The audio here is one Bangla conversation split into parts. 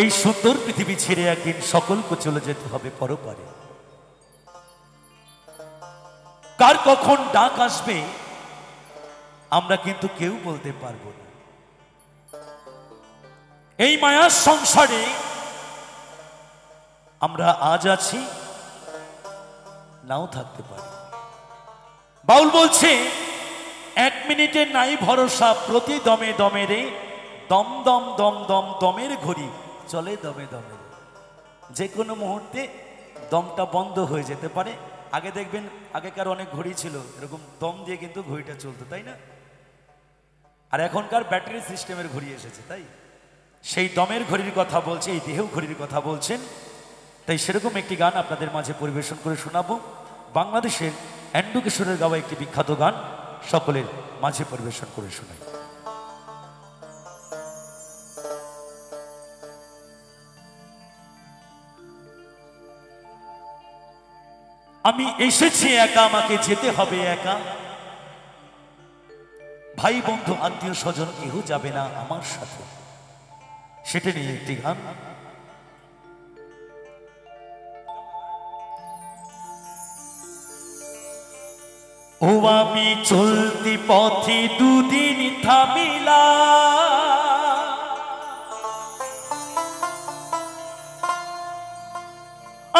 এই সুন্দর পৃথিবী ছেড়ে একদিন সকলকে চলে যেতে হবে পরপারে। কার কখন ডাক আসবে আমরা কিন্তু কেউ বলতে পারবো না। এই মায়ার সংসারে আমরা আজ আছি, নাও থাকতে পারি। বাউল বলছে, এক মিনিটে নাই ভরসা, প্রতি দমে দমে রে, দম দম দম দম দমের ঘড়ি চলে দমে দমে। যে কোনো মুহূর্তে দমটা বন্ধ হয়ে যেতে পারে। আগে দেখবেন আগেকার অনেক ঘড়ি ছিল এরকম দম দিয়ে কিন্তু ঘড়িটা চলতো, তাই না? আর এখনকার ব্যাটারি সিস্টেমের ঘড়ি এসেছে, তাই সেই দমের ঘড়ির কথা বলছে, এই দেহ ঘড়ির কথা বলছেন। তাই সেরকম একটি গান আপনাদের মাঝে পরিবেশন করে শোনাবো। বাংলাদেশের এন্ডু কিশোরের গাওয়া একটি বিখ্যাত গান সকলের মাঝে পরিবেশন করে শোনাই। আমি এসেছি একা, আমাকে যেতে হবে একা, ভাই বন্ধু আত্মীয় স্বজন কেউ যাবে না আমার সাথে। সেটা নিয়ে একটি গান। ও আমি চলতি পথে দুদিন থামিলা,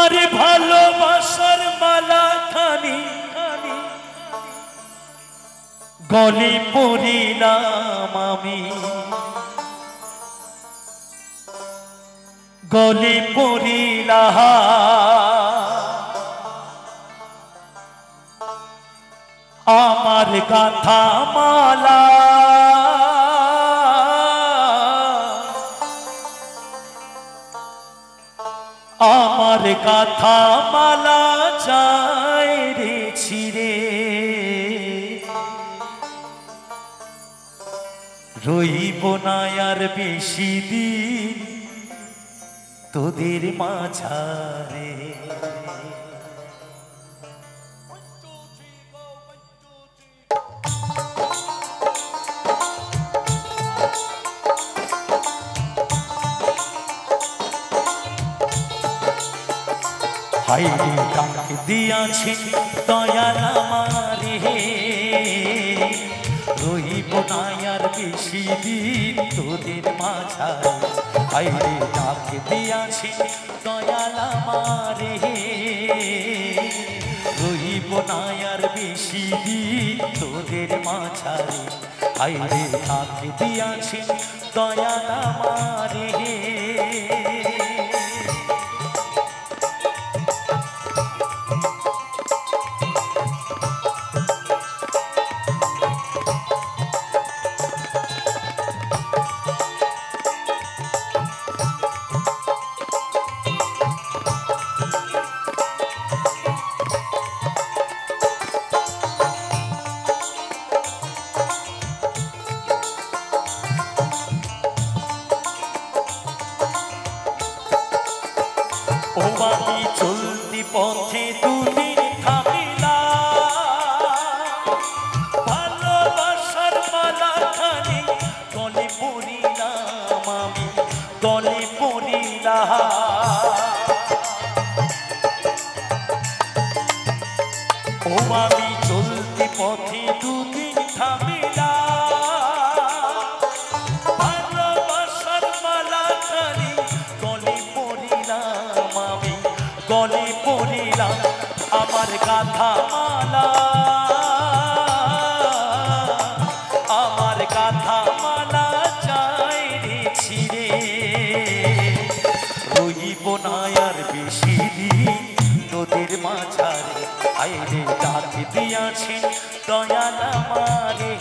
আরে ভালোবাসার মালা খানি খানি গলে পড়িলাম আমি, গলে পড়িলাম আমার গাথা মালা, আমার গাথা মালা যায় রে ছিড়ে, রইব না আর বেশি দিন তোদের মাঝারে। হাইরে ডাক দিয়াছে দয়াল আমারে, রইব না আর বেশি দিন তোদের মাঝারে। হাইরে ডাক দিয়াছে দয়াল আমারে, রইব না আর বেশি দিন তোদের মাঝারে। হাইরে ডাক দিয়াছে দয়াল আমারে। ও আমি চলতি পথে দুদিন থামিলা, ভালোবাসার মালা খানি গলে পড়িলাম আমি, গলে পড়িলাম। ও আমি চলতি পথে দুদিন থামিলা, ভালোবাসার মালা খানি গলে পড়িলাম আমি, গলে পড়িলাম আমার গাথা মালা, আমার গাথা মালা যায় রে ছিড়ে, রইব না আর বেশি দিন তোদের মাঝারে। আইরে ডাক দিয়াছে দয়াল আমারে,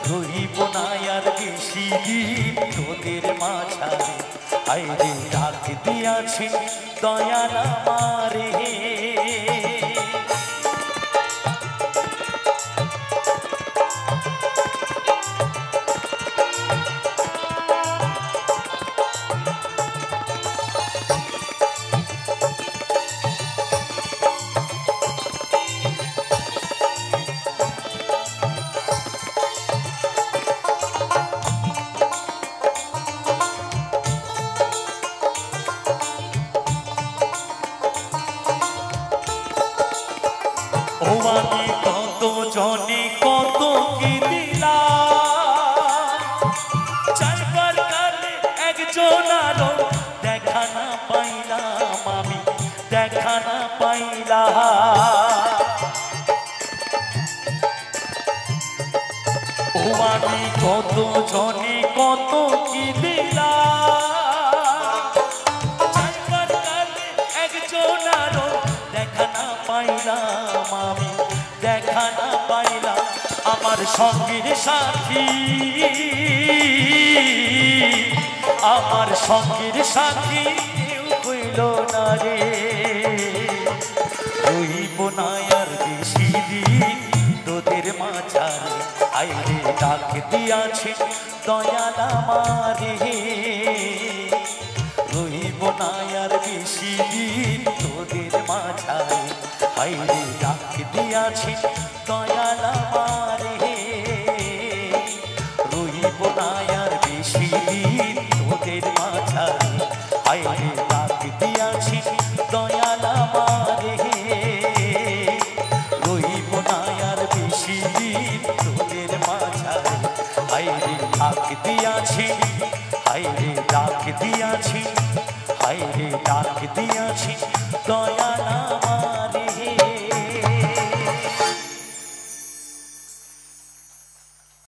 রইব না আর বেশি দিন তোদের মাঝারে। আইরে ডাক দিয়াছে দয়াল আমারে। ও আমি কত জনে কত কি দিলাম, চাইবার কালে একজন আরো দেখা না পাইলাম, আমি দেখা না পাইলাম। আমার সঙ্গীর সাথী, আমার সঙ্গীর সাথী কেউ হইল না রে। রইব না আর বেশি দিন তোদের মাঝারে, আইরে ডাক দিয়াছে দয়াল আমারে। রইব না আর বেশি দিন তোদের মাঝারে, আইরে ডাক দিয়াছে দয়াল আমারে।